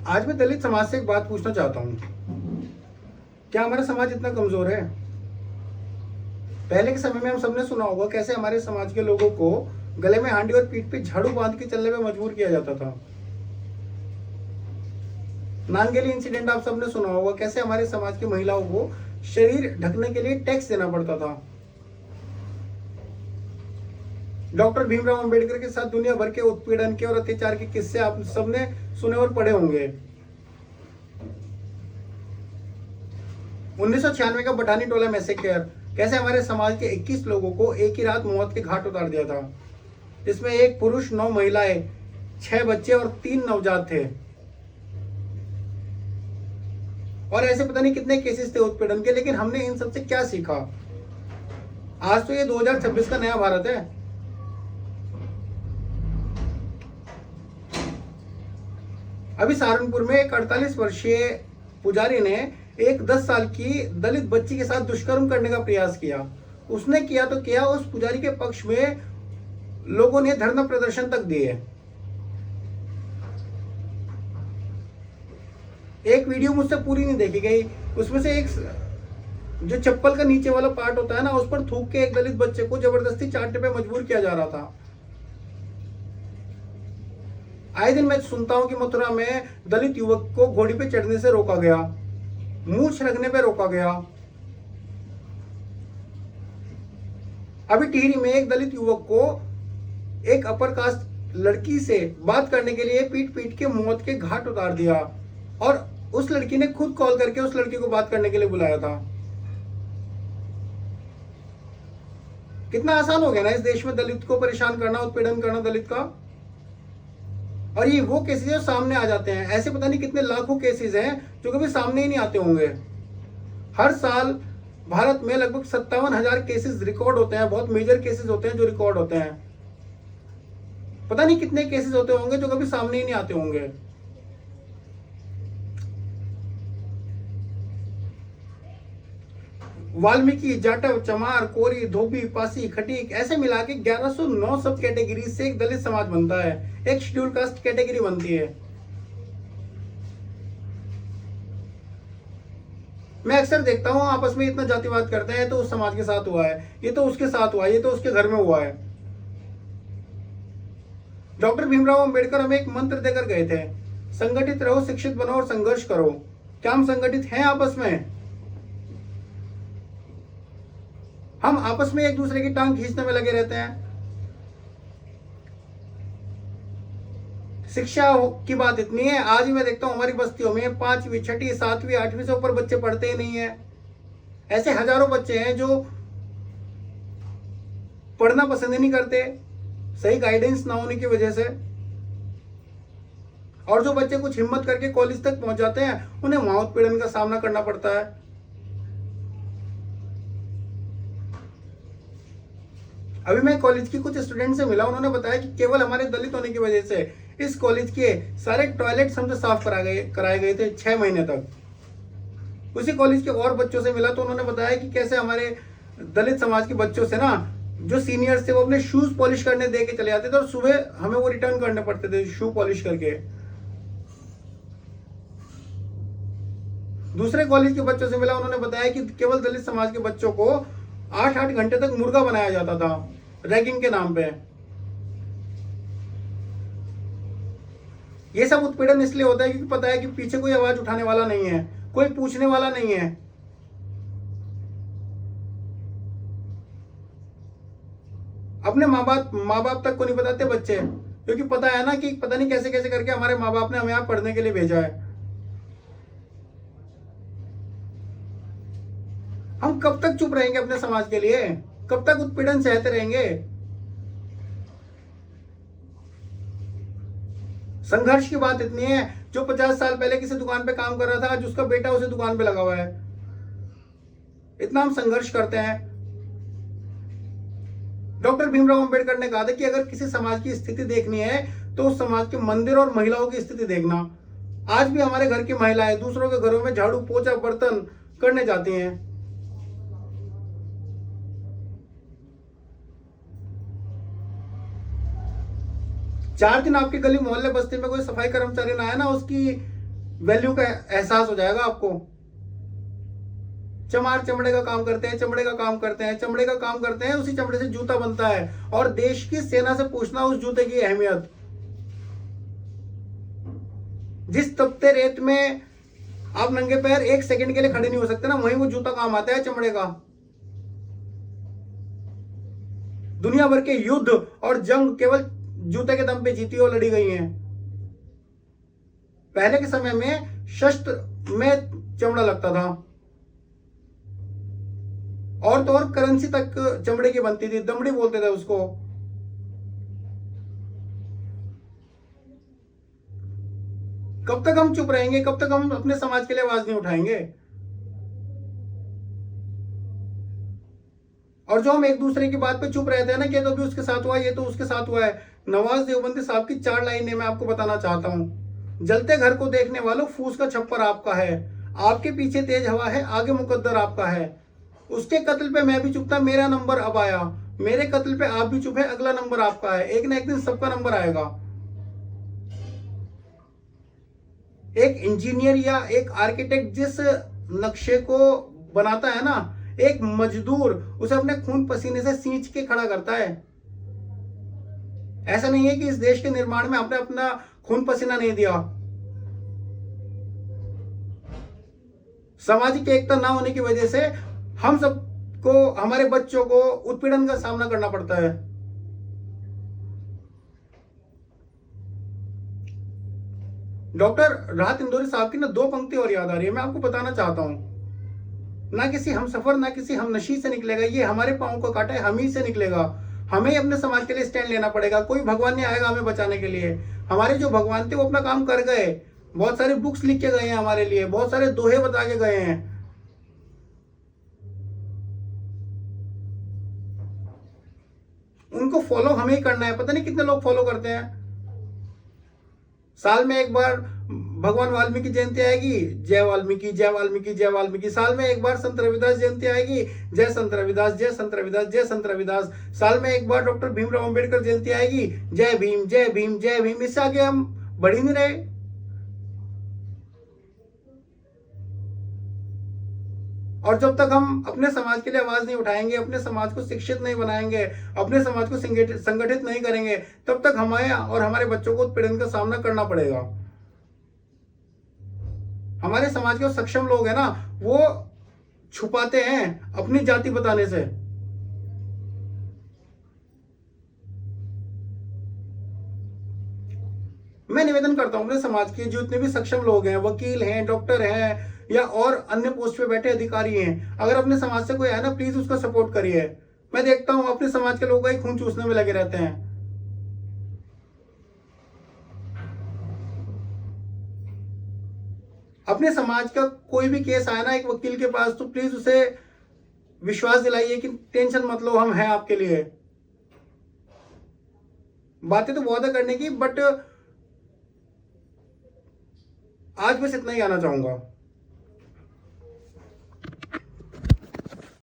आज मैं दलित समाज से एक बात पूछना चाहता हूँ। क्या हमारा समाज इतना कमजोर है? पहले के समय में हम सबने सुना होगा कैसे हमारे समाज के लोगों को गले में हांडी और पीठ पे झाड़ू बांध के चलने में मजबूर किया जाता था। नांगेली इंसिडेंट आप सबने सुना होगा कैसे हमारे समाज की महिलाओं को शरीर ढकने के लिए टैक्स देना पड़ता था। डॉक्टर भीमराव अंबेडकर के साथ दुनिया भर के उत्पीड़न के और अत्याचार के किस्से आप सबने सुने और पढ़े होंगे। 1996 का पठानी टोला मैसेकर कैसे हमारे समाज के 21 लोगों को एक ही रात मौत के घाट उतार दिया था। इसमें 1 पुरुष, 9 महिलाएं, 6 बच्चे और 3 नवजात थे। और ऐसे पता नहीं कितने केसेस थे उत्पीड़न के, लेकिन हमने इन सबसे क्या सीखा? आज तो ये 2026 का नया भारत है। अभी सहारनपुर में एक 48 वर्षीय पुजारी ने एक 10 साल की दलित बच्ची के साथ दुष्कर्म करने का प्रयास किया। उसने किया तो किया, उस पुजारी के पक्ष में लोगों ने धरना प्रदर्शन तक दिए। एक वीडियो मुझसे पूरी नहीं देखी गई, उसमें से एक जो चप्पल का नीचे वाला पार्ट होता है ना, उस पर थूक के एक दलित बच्चे को जबरदस्ती चाटने पे मजबूर किया जा रहा था। आए दिन मैं सुनता हूं कि मथुरा में दलित युवक को घोड़ी पे चढ़ने से रोका गया, मूंछ रखने पे रोका गया। अभी टिहरी में एक दलित युवक को एक अपर कास्ट लड़की से बात करने के लिए पीट पीट के मौत के घाट उतार दिया, और उस लड़की ने खुद कॉल करके उस लड़की को बात करने के लिए बुलाया था। कितना आसान हो गया ना इस देश में दलित को परेशान करना, उत्पीड़न करना दलित का। और ये वो केसेस जो सामने आ जाते हैं, ऐसे पता नहीं कितने लाखों केसेस हैं जो कभी सामने ही नहीं आते होंगे। हर साल भारत में लगभग 57,000 केसेस रिकॉर्ड होते हैं, बहुत मेजर केसेस होते हैं जो रिकॉर्ड होते हैं। पता नहीं कितने केसेस होते होंगे जो कभी सामने ही नहीं आते होंगे। वाल्मीकि, जाटव, चमार, कोरी, धोबी, पासी, खटीक ऐसे मिला के 1109 सब कैटेगरी से एक दलित समाज बनता है, एक शेड्यूल कास्ट कैटेगरी बनती है। मैं अक्सर देखता हूं आपस में इतना जातिवाद करते हैं, तो उस समाज के साथ हुआ है, ये तो उसके साथ हुआ है, ये तो उसके घर में हुआ है। डॉक्टर भीमराव अंबेडकर हमें एक मंत्र देकर गए थे, संगठित रहो, शिक्षित बनो और संघर्ष करो। क्या हम संगठित हैं आपस में? हम आपस में एक दूसरे की टांग खींचने में लगे रहते हैं। शिक्षा की बात इतनी है, आज ही मैं देखता हूं हमारी बस्तियों में 5वीं, 6ठी, 7वीं, 8वीं से ऊपर बच्चे पढ़ते ही नहीं है। ऐसे हजारों बच्चे हैं जो पढ़ना पसंद ही नहीं करते, सही गाइडेंस ना होने की वजह से। और जो बच्चे कुछ हिम्मत करके कॉलेज तक पहुंच जाते हैं, उन्हें वहां उत्पीड़न का सामना करना पड़ता है। अभी मैं कॉलेज की कुछ स्टूडेंट से मिला, उन्होंने बताया कि केवल हमारे दलित होने की वजह से इस कॉलेज के सारे टॉयलेट्स हमसे साफ कराए गए थे 6 महीने तक। उसी कॉलेज के और बच्चों से मिला तो उन्होंने बताया कि कैसे हमारे दलित समाज के बच्चों से ना, जो सीनियर्स थे वो अपने शूज पॉलिश करने दे के चले जाते थे और सुबह हमें वो रिटर्न करने पड़ते थे शू पॉलिश करके। दूसरे कॉलेज के बच्चों से मिला, उन्होंने बताया कि केवल दलित समाज के बच्चों को 8-8 घंटे तक मुर्गा बनाया जाता था रैगिंग के नाम पे। ये सब उत्पीड़न इसलिए होता है क्योंकि पता है कि पीछे कोई आवाज उठाने वाला नहीं है, कोई पूछने वाला नहीं है। अपने माँ बाप तक को नहीं बताते बच्चे, क्योंकि पता है ना कि पता नहीं कैसे कैसे करके हमारे माँ बाप ने हमें यहाँ पढ़ने के लिए भेजा है। हम कब तक चुप रहेंगे अपने समाज के लिए? कब तक उत्पीड़न सहते रहेंगे? संघर्ष की बात इतनी है, जो 50 साल पहले किसी दुकान पे काम कर रहा था, आज उसका बेटा उसी दुकान पे लगा हुआ है। इतना हम संघर्ष करते हैं। डॉक्टर भीमराव अंबेडकर ने कहा था कि अगर किसी समाज की स्थिति देखनी है तो उस समाज के मंदिर और महिलाओं की स्थिति देखना। आज भी हमारे घर की महिलाएं दूसरों के घरों में झाड़ू, पोछा, बर्तन करने जाती हैं। चार दिन आपकी गली मोहल्ले बस्ती में कोई सफाई कर्मचारी ना आया ना, उसकी वैल्यू का एहसास हो जाएगा आपको। चमार चमड़े का काम करते हैं, चमड़े का काम करते हैं, चमड़े का काम करते हैं, उसी चमड़े से जूता बनता है। और देश की सेना से पूछना उस जूते की अहमियत। जिस तपते रेत में आप नंगे पैर 1 सेकंड के लिए खड़े नहीं हो सकते ना, वहीं वो जूता काम आता है चमड़े का। दुनिया भर के युद्ध और जंग केवल जूते के दम पे जीती और लड़ी गई हैं। पहले के समय में शस्त्र में चमड़ा लगता था, और तो और करेंसी तक चमड़े की बनती थी, दमड़ी बोलते थे उसको। कब तक हम चुप रहेंगे, कब तक हम अपने समाज के लिए आवाज नहीं उठाएंगे? और जो हम एक दूसरे की बात पे चुप रहते हैं ना कि तो भी उसके साथ हुआ, ये तो उसके साथ हुआ है। नवाज देवबंदी साहब की 4 लाइनें मैं आपको बताना चाहता हूं। जलते घर को देखने वालों, फूस का छप्पर आपका है, आपके पीछे तेज हवा है, आगे मुकद्दर आपका है। उसके कत्ल पे मैं भी चुप था, मेरा नंबर अब आया। मेरे कत्ल पे आप भी चुप है, अगला नंबर आपका है। एक ना एक दिन सबका नंबर आएगा। एक इंजीनियर या एक आर्किटेक्ट जिस नक्शे को बनाता है ना, एक मजदूर उसे अपने खून पसीने से सींच के खड़ा करता है। ऐसा नहीं है कि इस देश के निर्माण में आपने अपना खून पसीना नहीं दिया। सामाजिक एकता ना होने की वजह से हम सबको, हमारे बच्चों को उत्पीड़न का सामना करना पड़ता है। डॉक्टर राहत इंदौरी साहब की ना 2 पंक्ति और याद आ रही है, मैं आपको बताना चाहता हूं। ना किसी हम सफर, ना किसी हम नशी से निकलेगा, ये हमारे पांव को काटा है, हम ही से निकलेगा। हमें ही अपने समाज के लिए स्टैंड लेना पड़ेगा। कोई भगवान नहीं आएगा हमें बचाने के लिए। हमारे जो भगवान थे वो अपना काम कर गए। बहुत सारी बुक्स लिख के गए हैं हमारे लिए, बहुत सारे दोहे बता के गए हैं। उनको फॉलो हमें ही करना है। पता नहीं कितने लोग फॉलो करते हैं। साल में एक बार भगवान वाल्मीकि जयंती आएगी, जय वाल्मीकि जय वाल्मीकि जय वाल्मीकि। साल में एक बार संत रविदास जयंती आएगी, जय संत रविदास जय संत रविदास जय संत रविदास। साल में एक बार डॉक्टर भीमराव अंबेडकर जयंती आएगी, जय भीम जय भीम जय भीम। इससे आगे हम बढ़ ही नहीं रहे। और जब तक हम अपने समाज के लिए आवाज नहीं उठाएंगे, अपने समाज को शिक्षित नहीं बनाएंगे, अपने समाज को संगठित नहीं करेंगे, तब तक हमें और हमारे बच्चों को उत्पीड़न का सामना करना पड़ेगा। हमारे समाज के सक्षम लोग हैं ना, वो छुपाते हैं अपनी जाति बताने से। मैं निवेदन करता हूं अपने समाज के जितने भी सक्षम लोग हैं, वकील हैं, डॉक्टर हैं, या और अन्य पोस्ट पे बैठे अधिकारी हैं, अगर अपने समाज से कोई है ना, प्लीज उसका सपोर्ट करिए। मैं देखता हूं अपने समाज के लोग ही खून चूसने में लगे रहते हैं। अपने समाज का कोई भी केस आया ना एक वकील के पास, तो प्लीज उसे विश्वास दिलाइए कि टेंशन मत लो, हम हैं आपके लिए। बातें तो बहुत है करने की, बट आज बस इतना ही आना चाहूंगा।